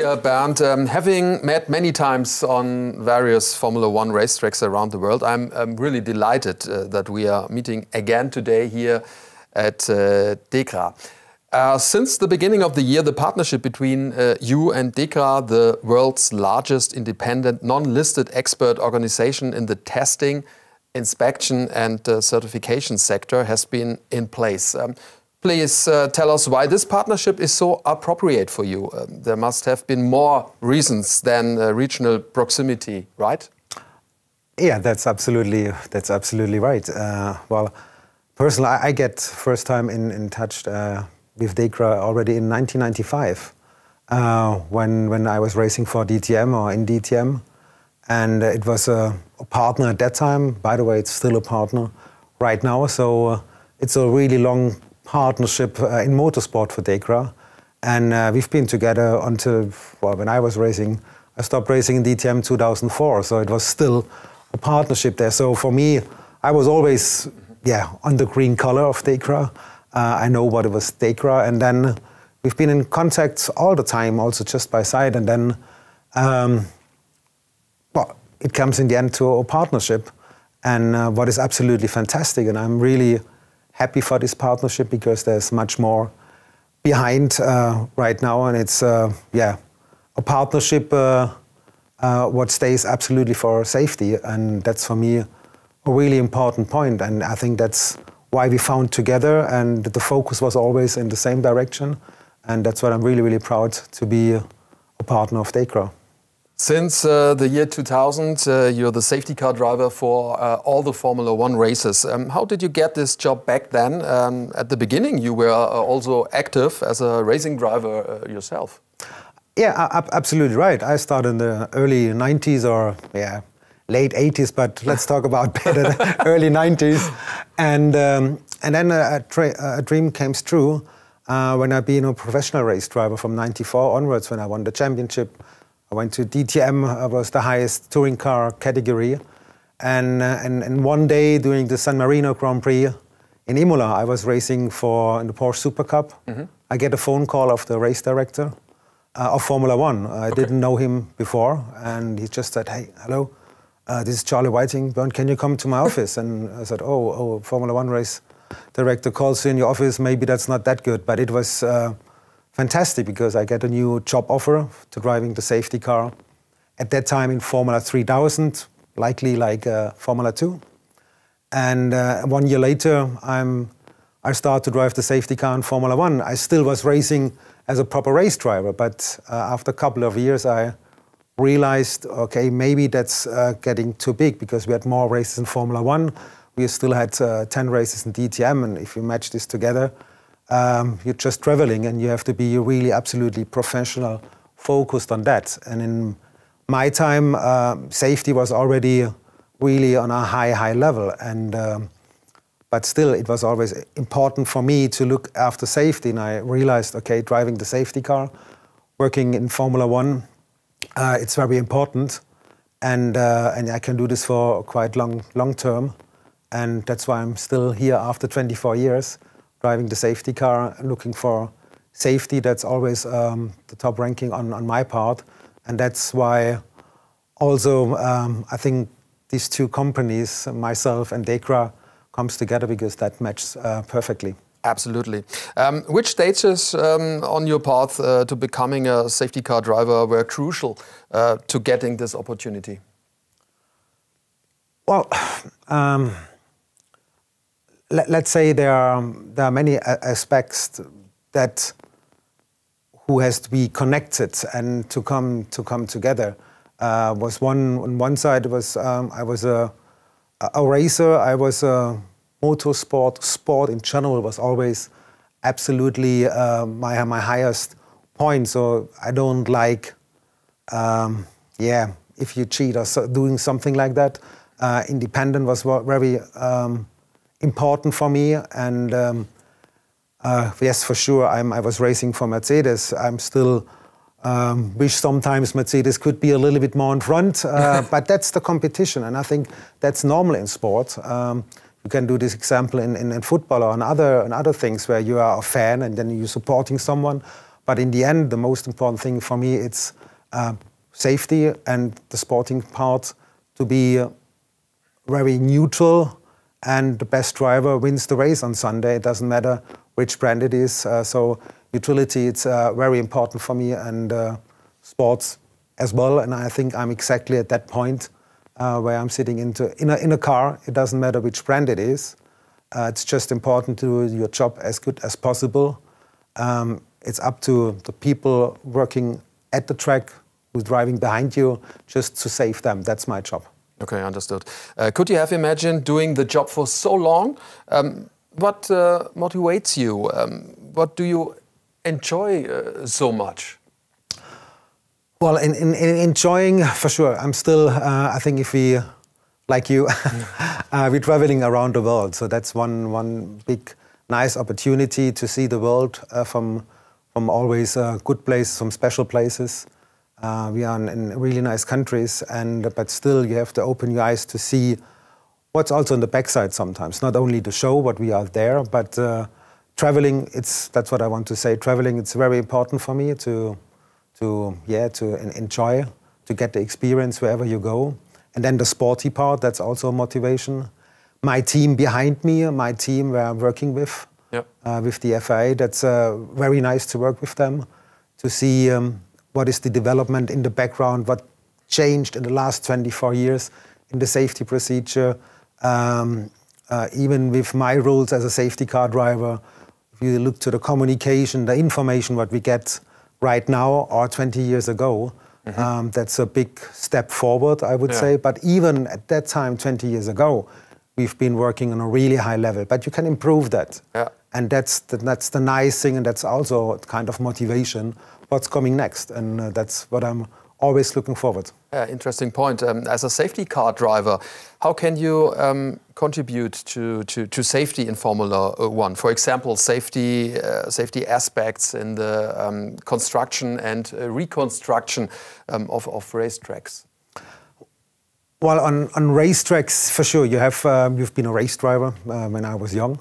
Bernd. Having met many times on various Formula One racetracks around the world, I'm really delighted that we are meeting again today here at DEKRA. Since the beginning of the year, the partnership between you and DEKRA, the world's largest independent non-listed expert organization in the testing, inspection and certification sector, has been in place. Please tell us why this partnership is so appropriate for you. There must have been more reasons than regional proximity, right? Yeah, that's absolutely right. Well, personally, I get first time in touch with DEKRA already in 1995 when I was racing for DTM or in DTM, and it was a partner at that time. By the way, it's still a partner right now. So it's a really long partnership in motorsport for DEKRA, and we've been together until, well, when I was racing, I stopped racing in DTM 2004, so it was still a partnership there. So for me, I was always, on the green color of DEKRA. I know what it was DEKRA, and then we've been in contact all the time, also just by side, and then, well, it comes in the end to a partnership, and what is absolutely fantastic, and I'm really happy for this partnership because there's much more behind right now, and it's a partnership what stays absolutely for safety, and that's for me a really important point, and I think that's why we found together, and the focus was always in the same direction, and that's what I'm really, really proud to be a partner of DEKRA. Since the year 2000, you're the safety car driver for all the Formula One races. How did you get this job back then? At the beginning, you were also active as a racing driver yourself. Yeah, absolutely right. I started in the early 90s or late 80s, but let's talk about better early 90s. And then a dream came true when I became a professional race driver from 94 onwards, when I won the championship. I went to DTM, was the highest touring car category. And one day during the San Marino Grand Prix in Imola, I was racing in the Porsche Super Cup. I get a phone call of the race director of Formula One. I didn't know him before, and he just said, "Hey, hello, this is Charlie Whiting. Bernd, can you come to my office?" And I said, oh, Formula One race director calls you in your office, maybe that's not that good. But it was fantastic because I get a new job offer to driving the safety car. At that time in Formula 3000, likely like Formula 2. And 1 year later, I start to drive the safety car in Formula 1. I still was racing as a proper race driver, but after a couple of years, I realized, okay, maybe that's getting too big because we had more races in Formula 1. We still had 10 races in DTM, and if you match this together, you're just traveling, and you have to be really absolutely professional, focused on that. And in my time, safety was already really on a high level, and but still, it was always important for me to look after safety. And I realized, okay, driving the safety car, working in Formula 1, it's very important, and I can do this for quite long term, and that's why I'm still here after 24 years. Driving the safety car, looking for safety, that's always the top ranking on my part. And that's why also I think these two companies, myself and DEKRA, comes together because that matches perfectly. Absolutely. Which stages on your path to becoming a safety car driver were crucial to getting this opportunity? Well, let's say there are many aspects that who has to be connected and to come together. Was on one side was I was a racer. I was a motorsport. Sport in general was always absolutely my highest point. So I don't like if you cheat or doing something like that. Independent was very important for me, and yes, for sure, I was racing for Mercedes. I'm still wish sometimes Mercedes could be a little bit more in front, but that's the competition, and I think that's normal in sport. You can do this example in football or in other things where you are a fan and then you're supporting someone. But in the end, the most important thing for me, it's safety and the sporting part to be very neutral, and the best driver wins the race on Sunday. It doesn't matter which brand it is. So neutrality, it's very important for me, and sports as well. And I think I'm exactly at that point where I'm sitting in a car. It doesn't matter which brand it is. It's just important to do your job as good as possible. It's up to the people working at the track, who's driving behind you, just to save them. That's my job. Okay, understood. Could you have imagined doing the job for so long? What motivates you? What do you enjoy so much? Well, in enjoying, for sure. I'm still, I think if we, like you, we're traveling around the world. So that's one big, nice opportunity to see the world from always good places, some special places. We are in really nice countries, but still you have to open your eyes to see what's also on the backside sometimes. Not only the show, what we are there, but traveling, that's what I want to say. Traveling, it's very important for me to enjoy, to get the experience wherever you go. And then the sporty part, that's also a motivation. My team behind me, my team where I'm working with, with the FIA, that's very nice to work with them, to see what is the development in the background, what changed in the last 24 years in the safety procedure. Even with my rules as a safety car driver, if you look to the communication, the information what we get right now or 20 years ago, that's a big step forward, I would say. But even at that time, 20 years ago, we've been working on a really high level. But you can improve that. And that's the nice thing, and that's also kind of motivation, what's coming next. And that's what I'm always looking forward. Yeah, interesting point. As a safety car driver, how can you contribute to safety in Formula One? For example, safety aspects in the construction and reconstruction of racetracks. Well, on racetracks, for sure, you have you've been a race driver when I was young.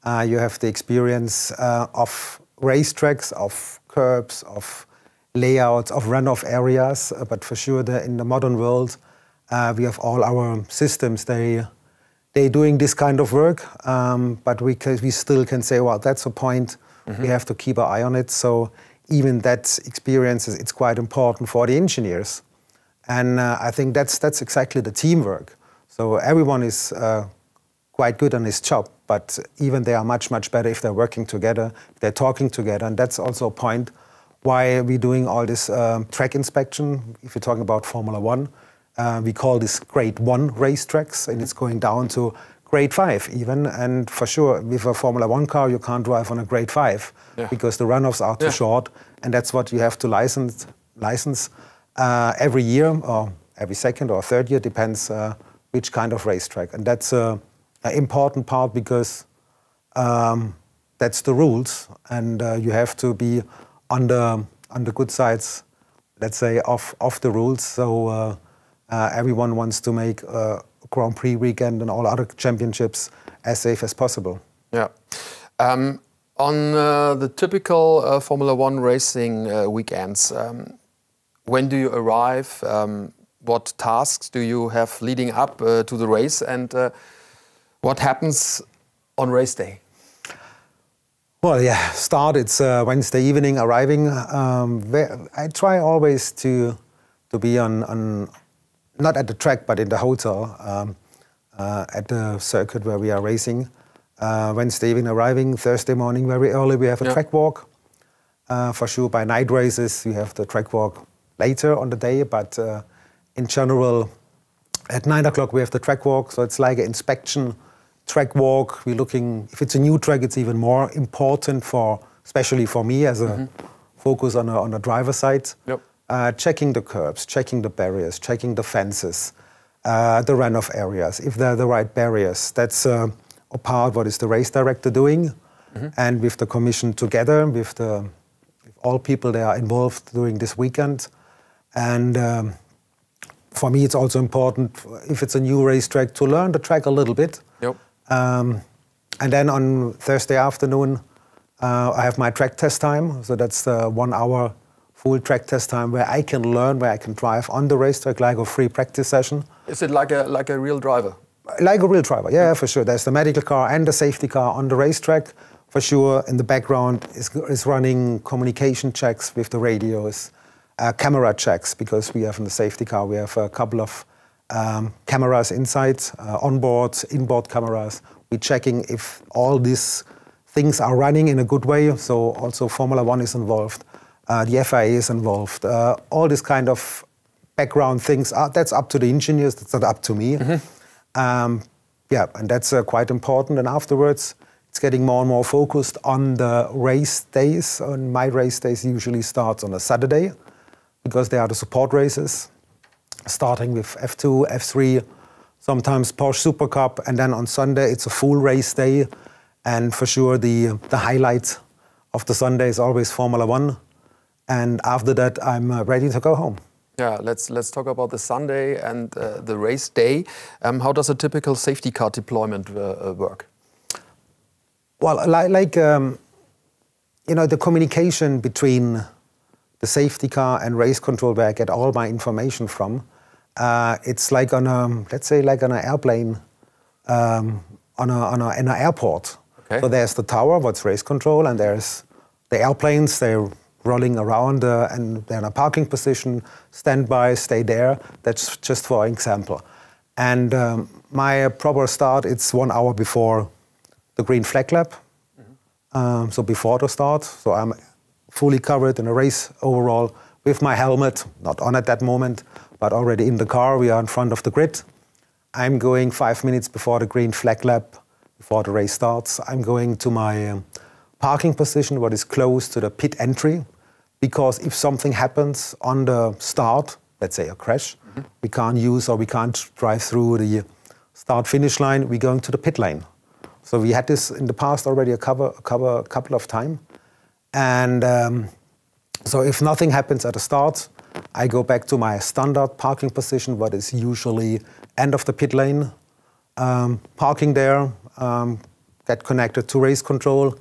You have the experience of racetracks, of curbs, of layouts, of runoff areas. But for sure, in the modern world, we have all our systems. They're doing this kind of work, but we still can say, well, that's a point. We have to keep an eye on it. So even that experience, it's quite important for the engineers. And I think that's exactly the teamwork. So everyone is quite good on his job, but even they are much, much better if they're working together, if they're talking together. And that's also a point why we're doing all this track inspection. If you're talking about Formula One, we call this grade 1 racetracks, and it's going down to grade 5 even. And for sure, with a Formula One car, you can't drive on a grade 5 because the runoffs are too short. And that's what you have to license every year, or every second or third year, depends which kind of racetrack. And that's an important part because that's the rules, and you have to be on the good sides, let's say, of the rules. So everyone wants to make a Grand Prix weekend and all other championships as safe as possible. Yeah. On the typical Formula One racing weekends, when do you arrive? What tasks do you have leading up to the race? And what happens on race day? Well, yeah, it's Wednesday evening, arriving. I try always to be on, not at the track, but in the hotel, at the circuit where we are racing. Wednesday evening arriving, Thursday morning very early we have a track walk. For sure, by night races we have the track walk later on the day, but in general, at 9 o'clock we have the track walk, so it's like an inspection track walk. We're looking, if it's a new track, it's even more important especially for me as a focus on the driver's side. Checking the curbs, checking the barriers, checking the fences, the runoff areas, if they're the right barriers. That's a part what is the race director doing, and with the commission together, with all people that are involved during this weekend. And for me, it's also important, if it's a new racetrack, to learn the track a little bit. And then on Thursday afternoon, I have my track test time, so that's the 1 hour full track test time where I can learn, where I can drive on the racetrack like a free practice session. Is it like a real driver? Like a real driver, yeah, for sure. There's the medical car and the safety car on the racetrack. For sure, in the background is running communication checks with the radios, camera checks, because we have in the safety car, we have a couple of cameras inside, onboard, inboard cameras. We're checking if all these things are running in a good way. So also Formula One is involved, the FIA is involved. All this kind of background things, that's up to the engineers, that's not up to me. Yeah, and that's quite important. And afterwards, it's getting more and more focused on the race days. And my race days usually starts on a Saturday, because they are the support races, starting with F2, F3, sometimes Porsche Super Cup, and then on Sunday it's a full race day. And for sure the highlight of the Sunday is always Formula One. And after that I'm ready to go home. Yeah, let's talk about the Sunday and the race day. How does a typical safety car deployment work? Well, you know, the communication between the safety car and race control, where I get all my information from, it's like on a, let's say, like on an airplane, in an airport. Okay. So there's the tower, what's race control, and there's the airplanes. They're rolling around and they're in a parking position, stand by, stay there. That's just for example. And my proper start, it's 1 hour before the green flag lap. So before the start. So I'm fully covered in a race overall with my helmet, not on at that moment, but already in the car. We are in front of the grid. I'm going 5 minutes before the green flag lap, before the race starts. I'm going to my parking position, what is close to the pit entry, because if something happens on the start, let's say a crash, we can't use or we can't drive through the start-finish line, we're going to the pit lane. So we had this in the past already a couple of times. And so if nothing happens at the start, I go back to my standard parking position, what is usually end of the pit lane. Parking there, get connected to race control.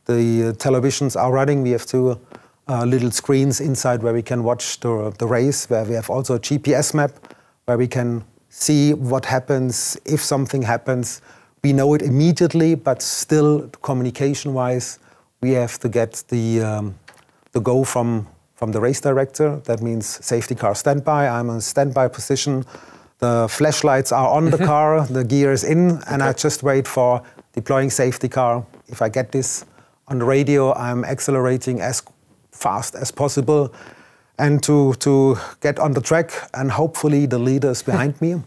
The televisions are running. We have two little screens inside where we can watch the race, where we have also a GPS map, where we can see what happens if something happens. We know it immediately, but still communication-wise, we have to get the go from the race director. That means safety car standby. I'm in standby position. The flashlights are on the car, the gear is in, and I just wait for deploying safety car. If I get this on the radio, I'm accelerating as fast as possible and to get on the track, and hopefully the leaders behind me,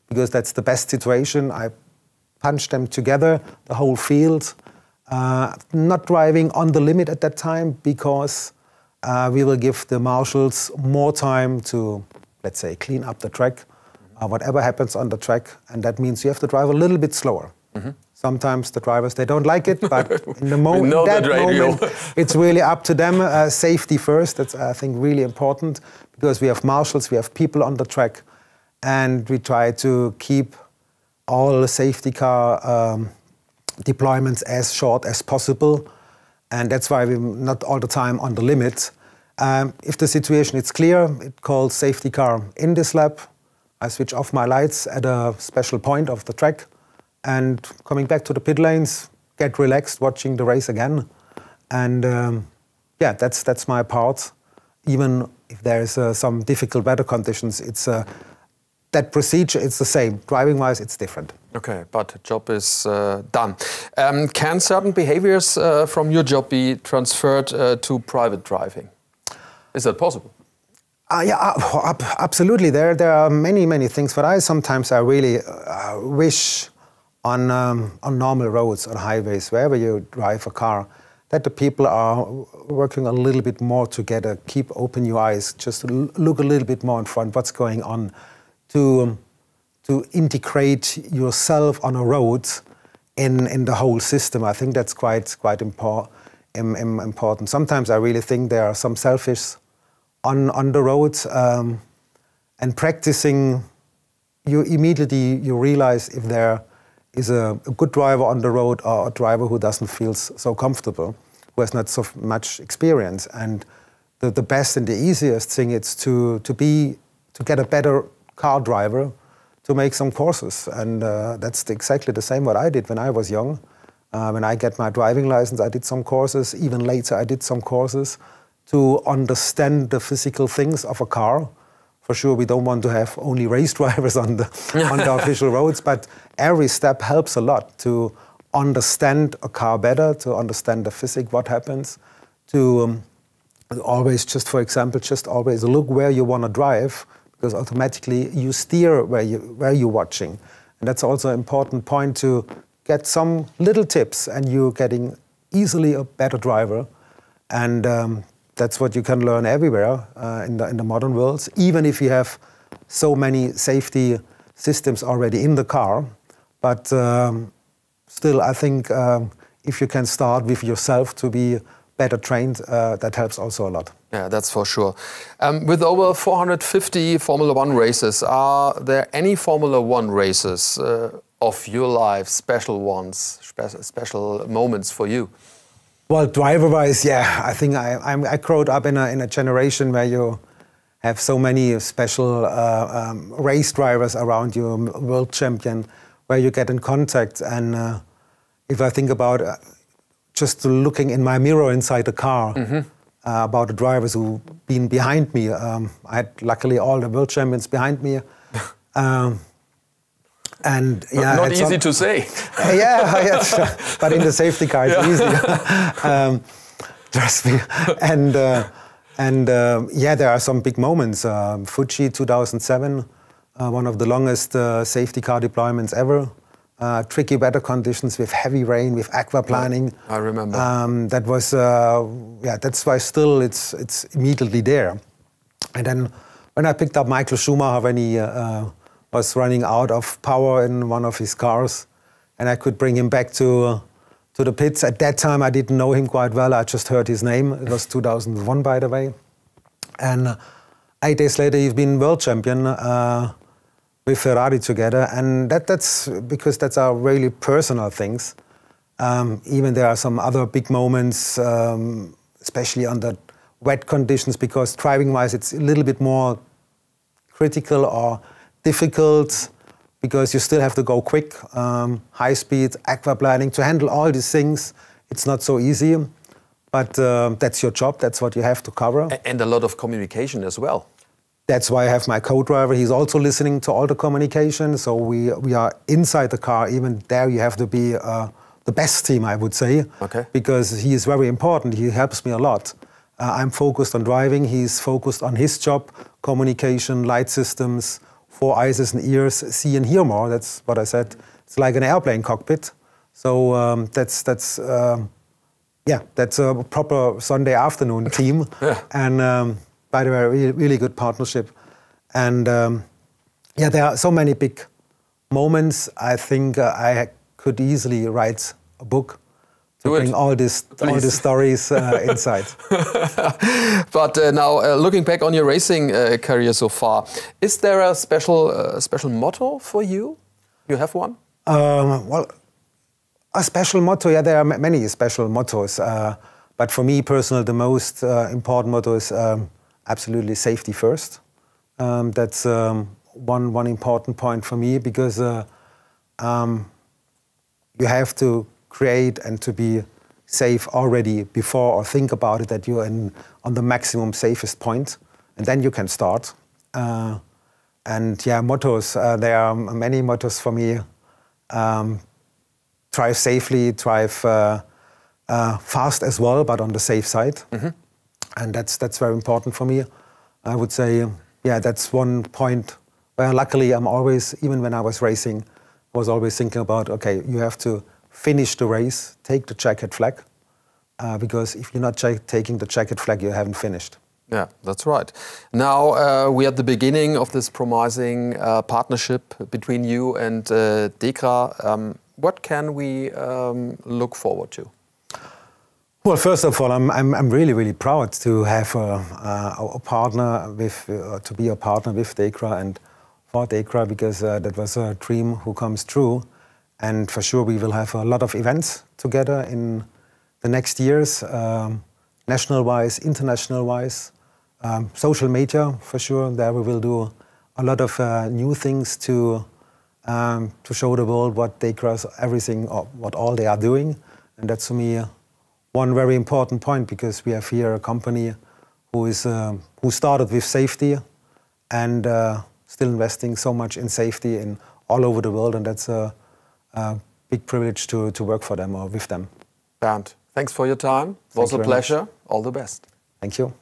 because that's the best situation. I punch them together, the whole field. Not driving on the limit at that time, because we will give the marshals more time to, let's say, clean up the track, whatever happens on the track, and that means you have to drive a little bit slower. Sometimes the drivers, they don't like it, but in the moment, it's really up to them. Safety first, that's, I think, really important, because we have marshals, we have people on the track, and we try to keep all the safety car deployments as short as possible, and that's why we're not all the time on the limit. If the situation is clear, it calls safety car in this lap. I switch off my lights at a special point of the track, and coming back to the pit lanes, get relaxed, watching the race again. And yeah, that's my part. Even if there's some difficult weather conditions, it's that procedure, it's the same. Driving-wise, it's different. Okay, but the job is done. Can certain behaviors from your job be transferred to private driving? Is that possible? Yeah, absolutely. There are many things, but sometimes I really wish on normal roads, on highways, wherever you drive a car, that the people are working a little bit more together. Keep open your eyes, just look a little bit more in front, what's going on, to integrate yourself on a road in the whole system. I think that's quite important. Sometimes I really think there are some selfish on the road, and practicing, you immediately realize if there is a good driver on the road or a driver who doesn't feel so comfortable, who has not so much experience. And the best and the easiest thing is to get a better car driver, to make some courses. And that's exactly the same what I did when I was young. When I get my driving license, I did some courses. Even later, I did some courses to understand the physical things of a car. For sure, we don't want to have only race drivers on the official roads, but every step helps a lot to understand a car better, to understand the physics, what happens, to always, just for example, just always look where you want to drive, because automatically you steer where you're watching. And that's also an important point, to get some little tips and you're getting easily a better driver. And that's what you can learn everywhere in the modern world, even if you have so many safety systems already in the car. But still, I think if you can start with yourself to be better trained, that helps also a lot. Yeah, that's for sure. With over 450 Formula One races, are there any Formula One races of your life, special ones, special moments for you? Well, driver-wise, yeah, I think I grew up in a generation where you have so many special race drivers around you, world champion, where you get in contact. And if I think about just looking in my mirror inside the car, about the drivers who've been behind me, I had luckily all the world champions behind me. And yeah, not easy to say. Yeah, but in the safety car it's easy. Trust me. And yeah, there are some big moments. Fuji 2007, one of the longest safety car deployments ever. Tricky weather conditions with heavy rain, with aquaplaning. I remember. That was yeah. That's why still it's immediately there. And then when I picked up Michael Schumacher when he was running out of power in one of his cars, and I could bring him back to the pits. At that time, I didn't know him quite well. I just heard his name. It was 2001, by the way. And 8 days later, he's been world champion with Ferrari together. And that's because that's our really personal things. Even there are some other big moments, especially under wet conditions, because driving-wise, it's a little bit more critical or difficult, because you still have to go quick, high speed, aquaplaning, to handle all these things. It's not so easy, but that's your job. That's what you have to cover. And a lot of communication as well. That's why I have my co-driver. He's also listening to all the communication. So we are inside the car. Even there, you have to be the best team, I would say, because he is very important. He helps me a lot. I'm focused on driving. He's focused on his job, communication, light systems, 4 eyes and ears, see and hear more. That's what I said. It's like an airplane cockpit. So that's a proper Sunday afternoon team. Yeah. And by the way, really good partnership. And yeah, there are so many big moments. I think I could easily write a book to bring all these stories inside. But now, looking back on your racing career so far, is there a special motto for you? You have one? Well, a special motto, yeah, there are many special mottos. But for me personally, the most important motto is absolutely safety first. That's one important point for me, because you have to create and to be safe already before, or think about it, that you're on the maximum safest point, and then you can start. And yeah, mottos, there are many mottos for me. Drive safely, drive fast as well, but on the safe side. And that's very important for me. I would say, yeah, that's one point where luckily I'm always, even when I was racing, I was always thinking about, okay, you have to finish the race, take the checkered flag, because if you're not taking the checkered flag, you haven't finished. Yeah, that's right. Now we're at the beginning of this promising partnership between you and DEKRA. What can we look forward to? Well, first of all, I'm really proud to have a partner with to be a partner with DEKRA and for DEKRA, because that was a dream who comes true. And for sure, we will have a lot of events together in the next years, national-wise, international-wise, social media for sure. There we will do a lot of new things to show the world what DEKRA, everything, or what all they are doing. And that's for me one very important point, because we have here a company who started with safety and still investing so much in safety in all over the world, and that's a big privilege to work for them or with them. Bernd, thanks for your time. It was a pleasure. All the best. Thank you.